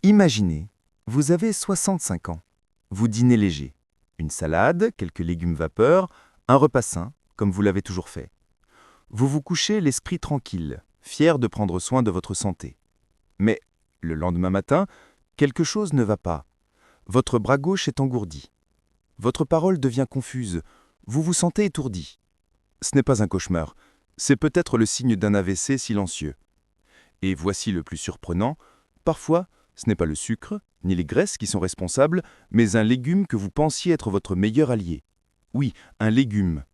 Imaginez, vous avez 65 ans. Vous dînez léger. Une salade, quelques légumes vapeur, un repas sain, comme vous l'avez toujours fait. Vous vous couchez l'esprit tranquille, fier de prendre soin de votre santé. Mais, le lendemain matin, quelque chose ne va pas. Votre bras gauche est engourdi. Votre parole devient confuse. Vous vous sentez étourdi. Ce n'est pas un cauchemar. C'est peut-être le signe d'un AVC silencieux. Et voici le plus surprenant. Parfois, ce n'est pas le sucre, ni les graisses qui sont responsables, mais un légume que vous pensiez être votre meilleur allié. Oui, un légume.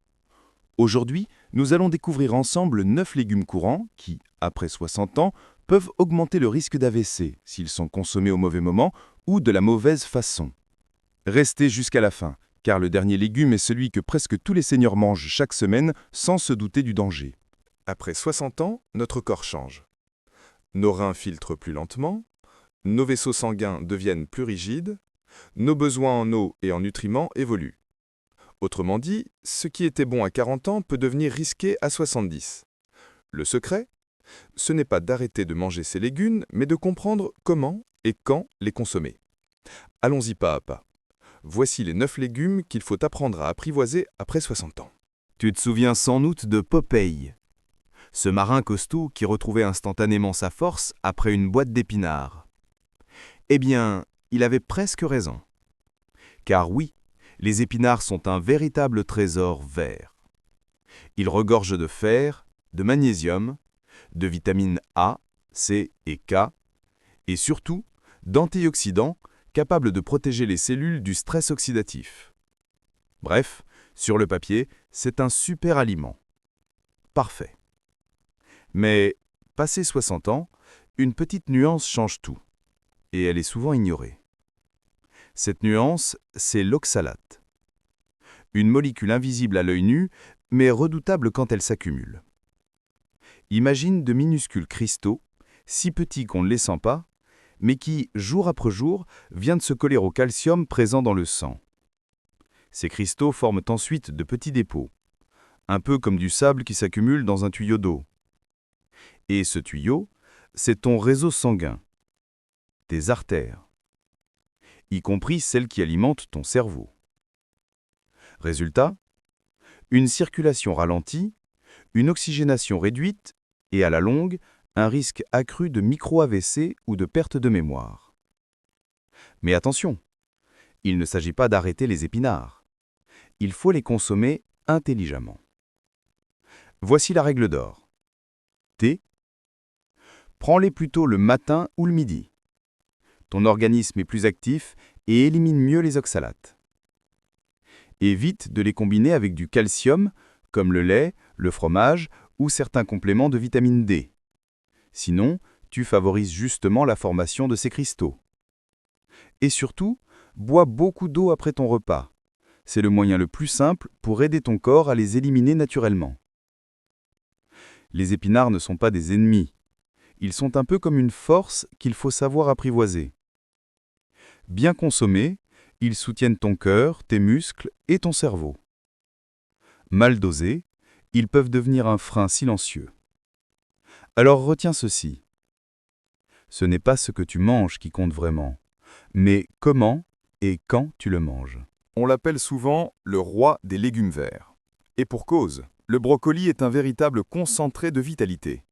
Aujourd'hui, nous allons découvrir ensemble 9 légumes courants qui, après 60 ans, peuvent augmenter le risque d'AVC s'ils sont consommés au mauvais moment ou de la mauvaise façon. Restez jusqu'à la fin, car le dernier légume est celui que presque tous les seniors mangent chaque semaine sans se douter du danger. Après 60 ans, notre corps change. Nos reins filtrent plus lentement, nos vaisseaux sanguins deviennent plus rigides, nos besoins en eau et en nutriments évoluent. Autrement dit, ce qui était bon à 40 ans peut devenir risqué à 70. Le secret? Ce n'est pas d'arrêter de manger ces légumes, mais de comprendre comment et quand les consommer. Allons-y pas à pas. Voici les 9 légumes qu'il faut apprendre à apprivoiser après 60 ans. Tu te souviens sans doute de Popeye, ce marin costaud qui retrouvait instantanément sa force après une boîte d'épinards. Eh bien, il avait presque raison. Car oui, les épinards sont un véritable trésor vert. Ils regorgent de fer, de magnésium, de vitamines A, C et K, et surtout d'antioxydants capables de protéger les cellules du stress oxydatif. Bref, sur le papier, c'est un super aliment. Parfait. Mais, passé 60 ans, une petite nuance change tout, et elle est souvent ignorée. Cette nuance, c'est l'oxalate. Une molécule invisible à l'œil nu, mais redoutable quand elle s'accumule. Imagine de minuscules cristaux, si petits qu'on ne les sent pas, mais qui, jour après jour, viennent se coller au calcium présent dans le sang. Ces cristaux forment ensuite de petits dépôts, un peu comme du sable qui s'accumule dans un tuyau d'eau. Et ce tuyau, c'est ton réseau sanguin, tes artères, y compris celles qui alimentent ton cerveau. Résultat, une circulation ralentie, une oxygénation réduite et à la longue, un risque accru de micro-AVC ou de perte de mémoire. Mais attention, il ne s'agit pas d'arrêter les épinards. Il faut les consommer intelligemment. Voici la règle d'or. T. Prends-les plutôt le matin ou le midi. Ton organisme est plus actif et élimine mieux les oxalates. Évite de les combiner avec du calcium, comme le lait, le fromage ou certains compléments de vitamine D. Sinon, tu favorises justement la formation de ces cristaux. Et surtout, bois beaucoup d'eau après ton repas. C'est le moyen le plus simple pour aider ton corps à les éliminer naturellement. Les épinards ne sont pas des ennemis. Ils sont un peu comme une force qu'il faut savoir apprivoiser. Bien consommés, ils soutiennent ton cœur, tes muscles et ton cerveau. Mal dosés, ils peuvent devenir un frein silencieux. Alors retiens ceci. Ce n'est pas ce que tu manges qui compte vraiment, mais comment et quand tu le manges. On l'appelle souvent le roi des légumes verts. Et pour cause, le brocoli est un véritable concentré de vitalité.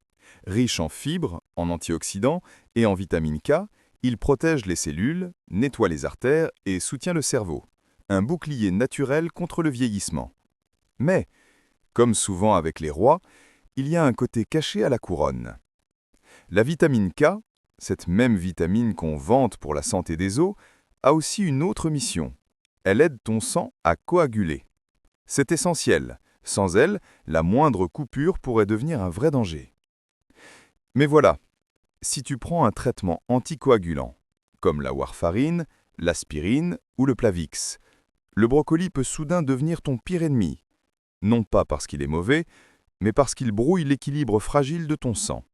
Riche en fibres, en antioxydants et en vitamine K, il protège les cellules, nettoie les artères et soutient le cerveau. Un bouclier naturel contre le vieillissement. Mais, comme souvent avec les rois, il y a un côté caché à la couronne. La vitamine K, cette même vitamine qu'on vante pour la santé des os, a aussi une autre mission. Elle aide ton sang à coaguler. C'est essentiel. Sans elle, la moindre coupure pourrait devenir un vrai danger. Mais voilà, si tu prends un traitement anticoagulant, comme la warfarine, l'aspirine ou le Plavix, le brocoli peut soudain devenir ton pire ennemi. Non pas parce qu'il est mauvais, mais parce qu'il brouille l'équilibre fragile de ton sang.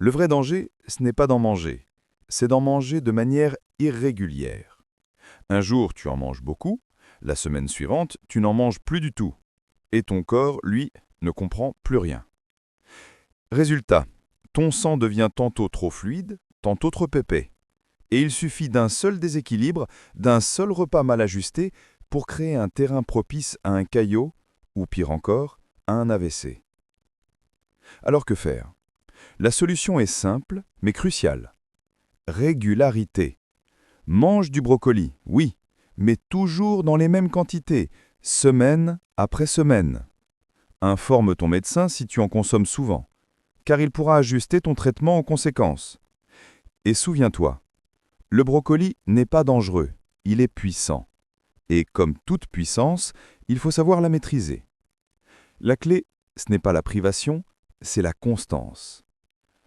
Le vrai danger, ce n'est pas d'en manger, c'est d'en manger de manière irrégulière. Un jour, tu en manges beaucoup, la semaine suivante, tu n'en manges plus du tout. Et ton corps, lui, ne comprend plus rien. Résultat, ton sang devient tantôt trop fluide, tantôt trop épais. Et il suffit d'un seul déséquilibre, d'un seul repas mal ajusté, pour créer un terrain propice à un caillot, ou pire encore, à un AVC. Alors que faire? La solution est simple, mais cruciale. Régularité. Mange du brocoli, oui, mais toujours dans les mêmes quantités, semaine après semaine. Informe ton médecin si tu en consommes souvent, car il pourra ajuster ton traitement en conséquence. Et souviens-toi, le brocoli n'est pas dangereux, il est puissant. Et comme toute puissance, il faut savoir la maîtriser. La clé, ce n'est pas la privation, c'est la constance.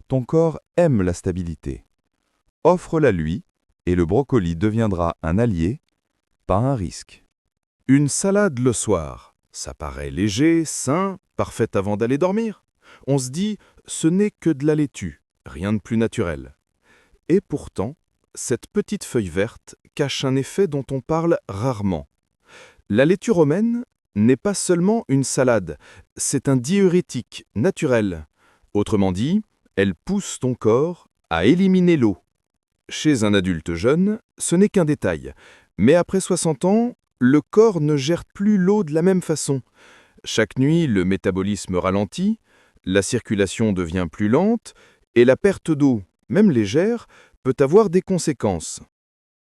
Ton corps aime la stabilité. Offre-la lui, et le brocoli deviendra un allié, pas un risque. Une salade le soir, ça paraît léger, sain, parfait avant d'aller dormir. On se dit, ce n'est que de la laitue, rien de plus naturel. Et pourtant, cette petite feuille verte cache un effet dont on parle rarement. La laitue romaine n'est pas seulement une salade, c'est un diurétique naturel. Autrement dit, elle pousse ton corps à éliminer l'eau. Chez un adulte jeune, ce n'est qu'un détail, mais après 60 ans, le corps ne gère plus l'eau de la même façon. Chaque nuit, le métabolisme ralentit, la circulation devient plus lente, et la perte d'eau, même légère, peut avoir des conséquences.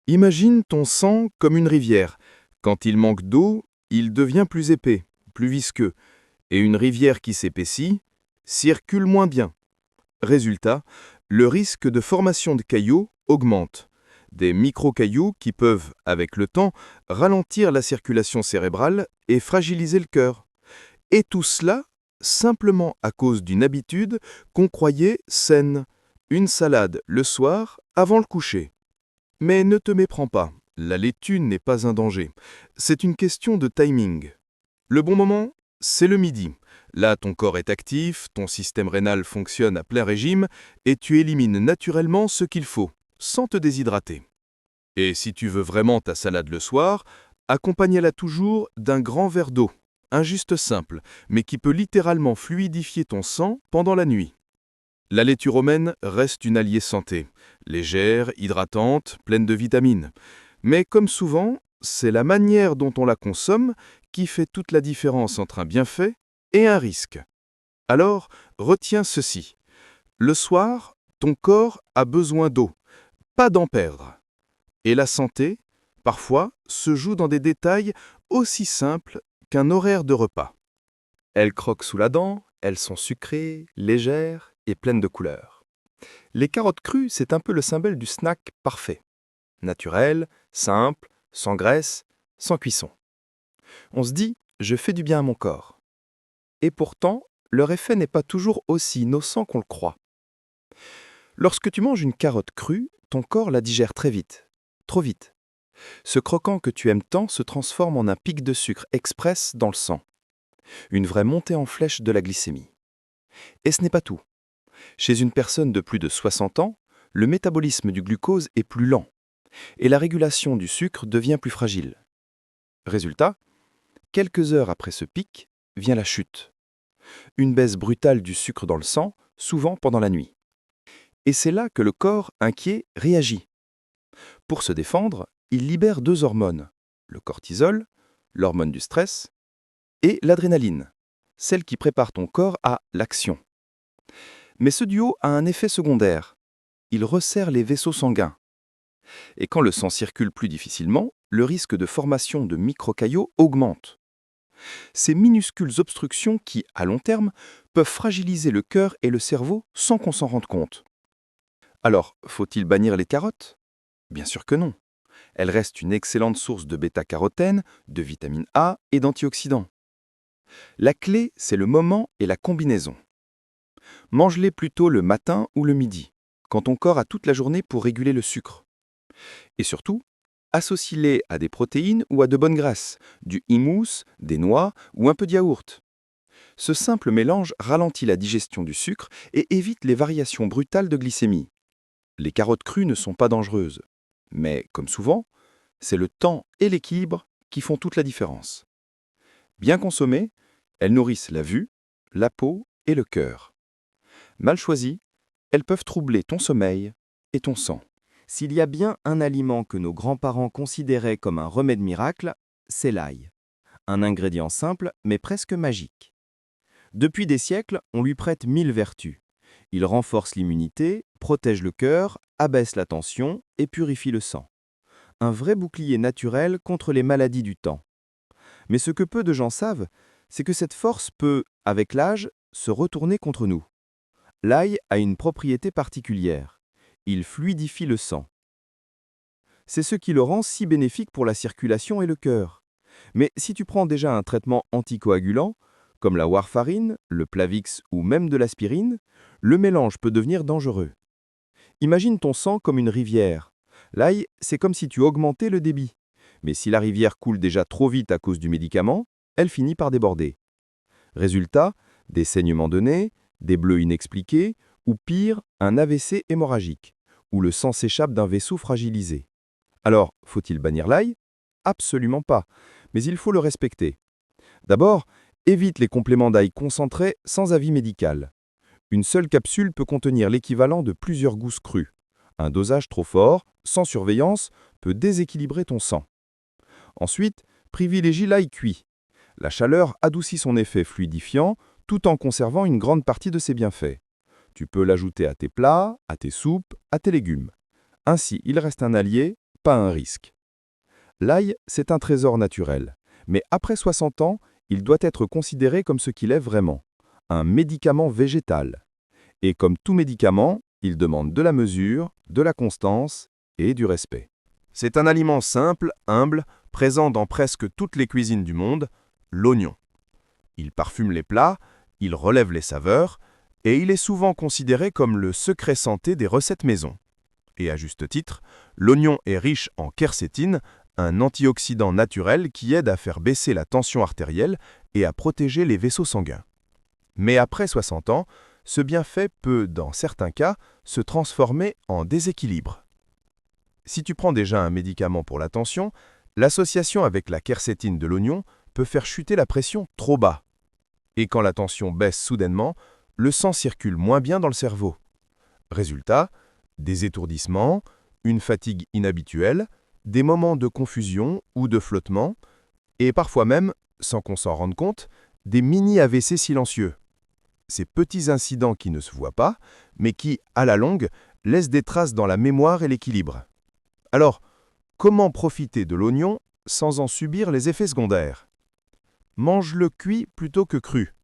Imagine ton sang comme une rivière. Quand il manque d'eau, il devient plus épais, plus visqueux, et une rivière qui s'épaissit circule moins bien. Résultat, le risque de formation de caillots augmente. Des micro-cailloux qui peuvent, avec le temps, ralentir la circulation cérébrale et fragiliser le cœur. Et tout cela simplement à cause d'une habitude qu'on croyait saine. Une salade le soir avant le coucher. Mais ne te méprends pas, la laitue n'est pas un danger. C'est une question de timing. Le bon moment, c'est le midi. Là, ton corps est actif, ton système rénal fonctionne à plein régime et tu élimines naturellement ce qu'il faut, sans te déshydrater. Et si tu veux vraiment ta salade le soir, accompagne-la toujours d'un grand verre d'eau, un juste simple, mais qui peut littéralement fluidifier ton sang pendant la nuit. La laitue romaine reste une alliée santé, légère, hydratante, pleine de vitamines. Mais comme souvent, c'est la manière dont on la consomme qui fait toute la différence entre un bienfait et un risque. Alors, retiens ceci. Le soir, ton corps a besoin d'eau, pas d'en perdre. Et la santé, parfois, se joue dans des détails aussi simples qu'un horaire de repas. Elles croquent sous la dent, elles sont sucrées, légères et pleines de couleurs. Les carottes crues, c'est un peu le symbole du snack parfait. Naturel, simple, sans graisse, sans cuisson. On se dit, je fais du bien à mon corps. Et pourtant, leur effet n'est pas toujours aussi innocent qu'on le croit. Lorsque tu manges une carotte crue, ton corps la digère très vite, trop vite. Ce croquant que tu aimes tant se transforme en un pic de sucre express dans le sang. Une vraie montée en flèche de la glycémie. Et ce n'est pas tout. Chez une personne de plus de 60 ans, le métabolisme du glucose est plus lent et la régulation du sucre devient plus fragile. Résultat, quelques heures après ce pic, vient la chute. Une baisse brutale du sucre dans le sang, souvent pendant la nuit. Et c'est là que le corps, inquiet, réagit. Pour se défendre, il libère 2 hormones, le cortisol, l'hormone du stress, et l'adrénaline, celle qui prépare ton corps à l'action. Mais ce duo a un effet secondaire. Il resserre les vaisseaux sanguins. Et quand le sang circule plus difficilement, le risque de formation de microcaillots augmente. Ces minuscules obstructions qui, à long terme, peuvent fragiliser le cœur et le cerveau sans qu'on s'en rende compte. Alors, faut-il bannir les carottes? Bien sûr que non. Elles restent une excellente source de bêta-carotène, de vitamine A et d'antioxydants. La clé, c'est le moment et la combinaison. Mange-les plutôt le matin ou le midi, quand ton corps a toute la journée pour réguler le sucre. Et surtout, associe-les à des protéines ou à de bonnes graisses, du houmous, des noix ou un peu de yaourt. Ce simple mélange ralentit la digestion du sucre et évite les variations brutales de glycémie. Les carottes crues ne sont pas dangereuses, mais comme souvent, c'est le temps et l'équilibre qui font toute la différence. Bien consommées, elles nourrissent la vue, la peau et le cœur. Mal choisies, elles peuvent troubler ton sommeil et ton sang. S'il y a bien un aliment que nos grands-parents considéraient comme un remède miracle, c'est l'ail. Un ingrédient simple, mais presque magique. Depuis des siècles, on lui prête 1000 vertus. Il renforce l'immunité, protège le cœur, abaisse la tension et purifie le sang. Un vrai bouclier naturel contre les maladies du temps. Mais ce que peu de gens savent, c'est que cette force peut, avec l'âge, se retourner contre nous. L'ail a une propriété particulière. Il fluidifie le sang. C'est ce qui le rend si bénéfique pour la circulation et le cœur. Mais si tu prends déjà un traitement anticoagulant, comme la warfarine, le Plavix ou même de l'aspirine, le mélange peut devenir dangereux. Imagine ton sang comme une rivière. L'ail, c'est comme si tu augmentais le débit. Mais si la rivière coule déjà trop vite à cause du médicament, elle finit par déborder. Résultat, des saignements de nez, des bleus inexpliqués, ou pire, un AVC hémorragique, où le sang s'échappe d'un vaisseau fragilisé. Alors, faut-il bannir l'ail? Absolument pas, mais il faut le respecter. D'abord, évite les compléments d'ail concentrés sans avis médical. Une seule capsule peut contenir l'équivalent de plusieurs gousses crues. Un dosage trop fort, sans surveillance, peut déséquilibrer ton sang. Ensuite, privilégie l'ail cuit. La chaleur adoucit son effet fluidifiant tout en conservant une grande partie de ses bienfaits. Tu peux l'ajouter à tes plats, à tes soupes, à tes légumes. Ainsi, il reste un allié, pas un risque. L'ail, c'est un trésor naturel. Mais après 60 ans, il doit être considéré comme ce qu'il est vraiment, un médicament végétal. Et comme tout médicament, il demande de la mesure, de la constance et du respect. C'est un aliment simple, humble, présent dans presque toutes les cuisines du monde, l'oignon. Il parfume les plats, il relève les saveurs, et il est souvent considéré comme le secret santé des recettes maison. Et à juste titre, l'oignon est riche en quercétine, un antioxydant naturel qui aide à faire baisser la tension artérielle et à protéger les vaisseaux sanguins. Mais après 60 ans, ce bienfait peut, dans certains cas, se transformer en déséquilibre. Si tu prends déjà un médicament pour la tension, l'association avec la quercétine de l'oignon peut faire chuter la pression trop bas. Et quand la tension baisse soudainement, le sang circule moins bien dans le cerveau. Résultat, des étourdissements, une fatigue inhabituelle, des moments de confusion ou de flottement, et parfois même, sans qu'on s'en rende compte, des mini-AVC silencieux. Ces petits incidents qui ne se voient pas, mais qui, à la longue, laissent des traces dans la mémoire et l'équilibre. Alors, comment profiter de l'oignon sans en subir les effets secondaires? Mange-le cuit plutôt que cru.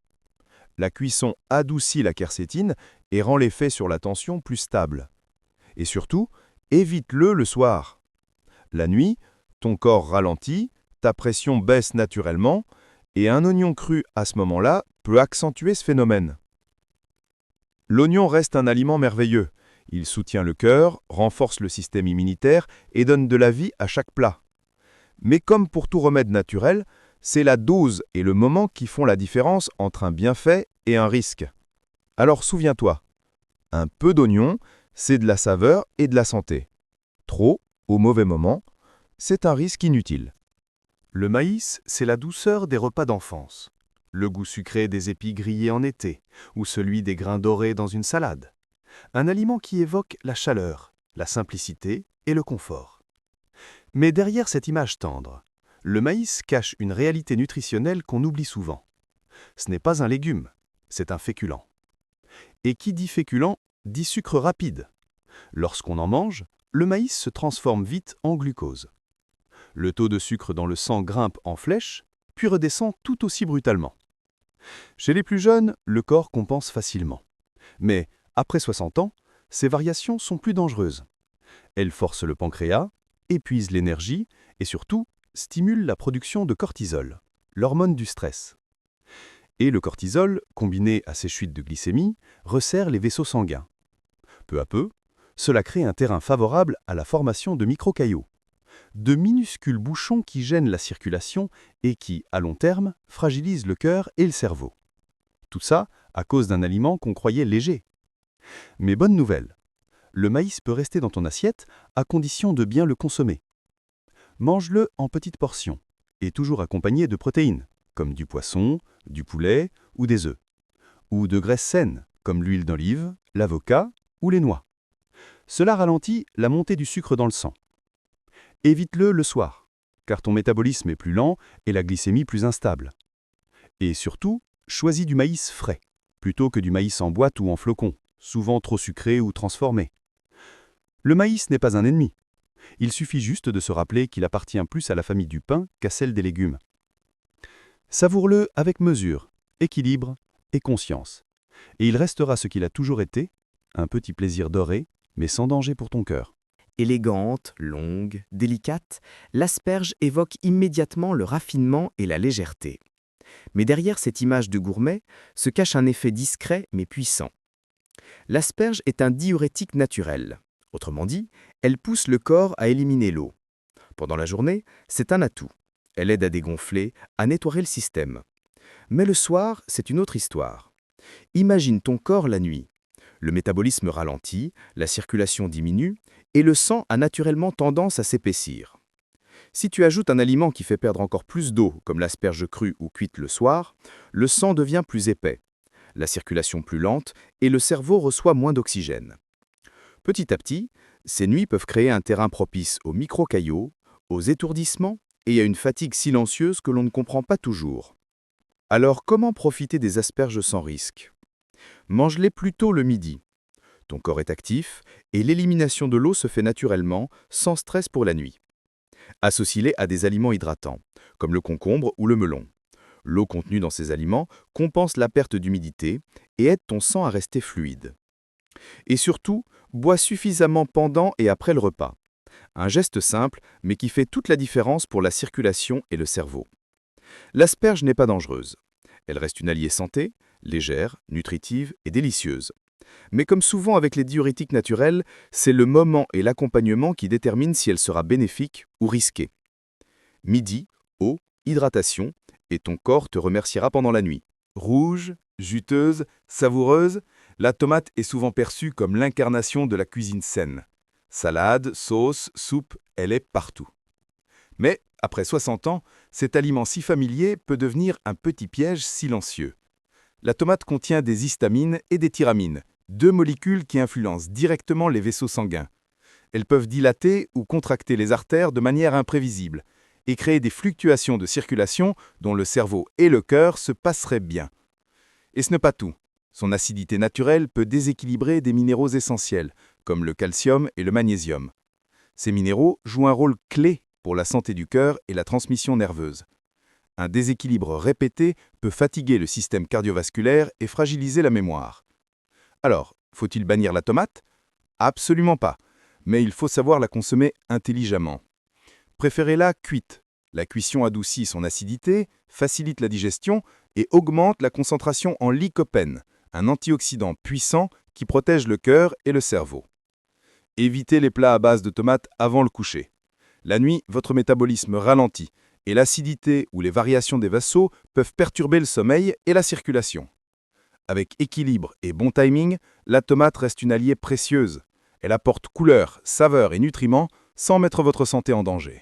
La cuisson adoucit la quercétine et rend l'effet sur la tension plus stable. Et surtout, évite-le le soir. La nuit, ton corps ralentit, ta pression baisse naturellement, et un oignon cru à ce moment-là peut accentuer ce phénomène. L'oignon reste un aliment merveilleux. Il soutient le cœur, renforce le système immunitaire et donne de la vie à chaque plat. Mais comme pour tout remède naturel, c'est la dose et le moment qui font la différence entre un bienfait et un risque. Alors souviens-toi, un peu d'oignon, c'est de la saveur et de la santé. Trop, au mauvais moment, c'est un risque inutile. Le maïs, c'est la douceur des repas d'enfance. Le goût sucré des épis grillés en été, ou celui des grains dorés dans une salade. Un aliment qui évoque la chaleur, la simplicité et le confort. Mais derrière cette image tendre, le maïs cache une réalité nutritionnelle qu'on oublie souvent. Ce n'est pas un légume, c'est un féculent. Et qui dit féculent, dit sucre rapide. Lorsqu'on en mange, le maïs se transforme vite en glucose. Le taux de sucre dans le sang grimpe en flèche, puis redescend tout aussi brutalement. Chez les plus jeunes, le corps compense facilement. Mais après 60 ans, ces variations sont plus dangereuses. Elles forcent le pancréas, épuisent l'énergie et surtout stimulent la production de cortisol, l'hormone du stress. Et le cortisol, combiné à ces chutes de glycémie, resserre les vaisseaux sanguins. Peu à peu, cela crée un terrain favorable à la formation de microcaillots, de minuscules bouchons qui gênent la circulation et qui, à long terme, fragilisent le cœur et le cerveau. Tout ça à cause d'un aliment qu'on croyait léger. Mais bonne nouvelle, le maïs peut rester dans ton assiette à condition de bien le consommer. Mange-le en petites portions et toujours accompagné de protéines, comme du poisson, du poulet ou des œufs, ou de graisses saines, comme l'huile d'olive, l'avocat ou les noix. Cela ralentit la montée du sucre dans le sang. Évite-le le soir, car ton métabolisme est plus lent et la glycémie plus instable. Et surtout, choisis du maïs frais, plutôt que du maïs en boîte ou en flocons, souvent trop sucré ou transformé. Le maïs n'est pas un ennemi. Il suffit juste de se rappeler qu'il appartient plus à la famille du pain qu'à celle des légumes. Savoure-le avec mesure, équilibre et conscience. Et il restera ce qu'il a toujours été, un petit plaisir doré, mais sans danger pour ton cœur. Élégante, longue, délicate, l'asperge évoque immédiatement le raffinement et la légèreté. Mais derrière cette image de gourmet se cache un effet discret mais puissant. L'asperge est un diurétique naturel. Autrement dit, elle pousse le corps à éliminer l'eau. Pendant la journée, c'est un atout. Elle aide à dégonfler, à nettoyer le système. Mais le soir, c'est une autre histoire. Imagine ton corps la nuit. Le métabolisme ralentit, la circulation diminue, et le sang a naturellement tendance à s'épaissir. Si tu ajoutes un aliment qui fait perdre encore plus d'eau, comme l'asperge crue ou cuite le soir, le sang devient plus épais, la circulation plus lente, et le cerveau reçoit moins d'oxygène. Petit à petit, ces nuits peuvent créer un terrain propice aux micro-caillots, aux étourdissements et à une fatigue silencieuse que l'on ne comprend pas toujours. Alors comment profiter des asperges sans risque ? Mange-les plutôt le midi. Ton corps est actif et l'élimination de l'eau se fait naturellement, sans stress pour la nuit. Associe-les à des aliments hydratants, comme le concombre ou le melon. L'eau contenue dans ces aliments compense la perte d'humidité et aide ton sang à rester fluide. Et surtout, bois suffisamment pendant et après le repas. Un geste simple, mais qui fait toute la différence pour la circulation et le cerveau. L'asperge n'est pas dangereuse. Elle reste une alliée santé, légère, nutritive et délicieuse. Mais comme souvent avec les diurétiques naturels, c'est le moment et l'accompagnement qui déterminent si elle sera bénéfique ou risquée. Midi, eau, hydratation, et ton corps te remerciera pendant la nuit. Rouge, juteuse, savoureuse, la tomate est souvent perçue comme l'incarnation de la cuisine saine. Salade, sauce, soupe, elle est partout. Mais, après 60 ans, cet aliment si familier peut devenir un petit piège silencieux. La tomate contient des histamines et des tyramines, deux molécules qui influencent directement les vaisseaux sanguins. Elles peuvent dilater ou contracter les artères de manière imprévisible et créer des fluctuations de circulation dont le cerveau et le cœur se passeraient bien. Et ce n'est pas tout. Son acidité naturelle peut déséquilibrer des minéraux essentiels, comme le calcium et le magnésium. Ces minéraux jouent un rôle clé pour la santé du cœur et la transmission nerveuse. Un déséquilibre répété peut fatiguer le système cardiovasculaire et fragiliser la mémoire. Alors, faut-il bannir la tomate ? Absolument pas, mais il faut savoir la consommer intelligemment. Préférez-la cuite. La cuisson adoucit son acidité, facilite la digestion et augmente la concentration en lycopène, un antioxydant puissant qui protège le cœur et le cerveau. Évitez les plats à base de tomates avant le coucher. La nuit, votre métabolisme ralentit et l'acidité ou les variations des vaisseaux peuvent perturber le sommeil et la circulation. Avec équilibre et bon timing, la tomate reste une alliée précieuse. Elle apporte couleur, saveur et nutriments sans mettre votre santé en danger.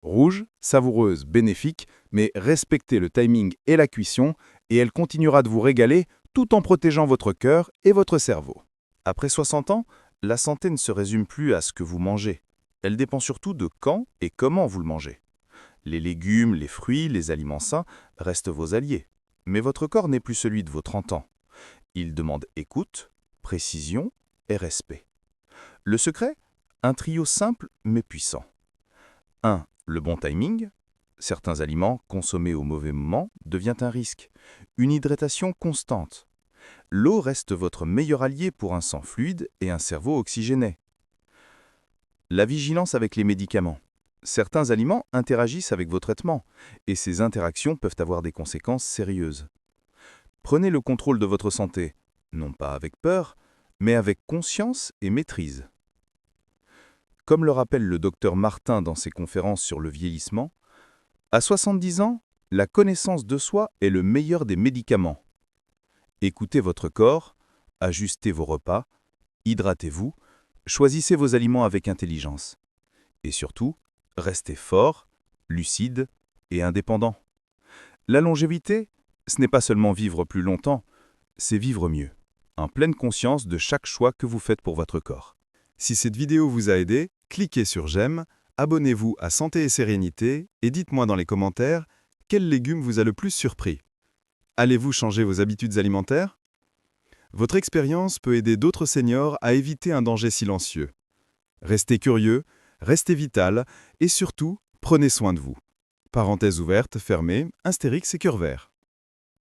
Rouge, savoureuse, bénéfique, mais respectez le timing et la cuisson et elle continuera de vous régaler tout en protégeant votre cœur et votre cerveau. Après 60 ans, la santé ne se résume plus à ce que vous mangez. Elle dépend surtout de quand et comment vous le mangez. Les légumes, les fruits, les aliments sains restent vos alliés. Mais votre corps n'est plus celui de vos 30 ans. Il demande écoute, précision et respect. Le secret ? Un trio simple mais puissant. 1. Le bon timing. Certains aliments consommés au mauvais moment deviennent un risque. Une hydratation constante. L'eau reste votre meilleur allié pour un sang fluide et un cerveau oxygéné. La vigilance avec les médicaments. Certains aliments interagissent avec vos traitements et ces interactions peuvent avoir des conséquences sérieuses. Prenez le contrôle de votre santé, non pas avec peur, mais avec conscience et maîtrise. Comme le rappelle le docteur Martin dans ses conférences sur le vieillissement, à 70 ans, la connaissance de soi est le meilleur des médicaments. Écoutez votre corps, ajustez vos repas, hydratez-vous, choisissez vos aliments avec intelligence. Et surtout, restez fort, lucide et indépendant. La longévité, ce n'est pas seulement vivre plus longtemps, c'est vivre mieux, en pleine conscience de chaque choix que vous faites pour votre corps. Si cette vidéo vous a aidé, cliquez sur j'aime, abonnez-vous à Santé et Sérénité et dites-moi dans les commentaires quel légume vous a le plus surpris. Allez-vous changer vos habitudes alimentaires? Votre expérience peut aider d'autres seniors à éviter un danger silencieux. Restez curieux, restez vital et surtout, prenez soin de vous. Parenthèse ouverte, fermée, Astérix et Cœur Vert.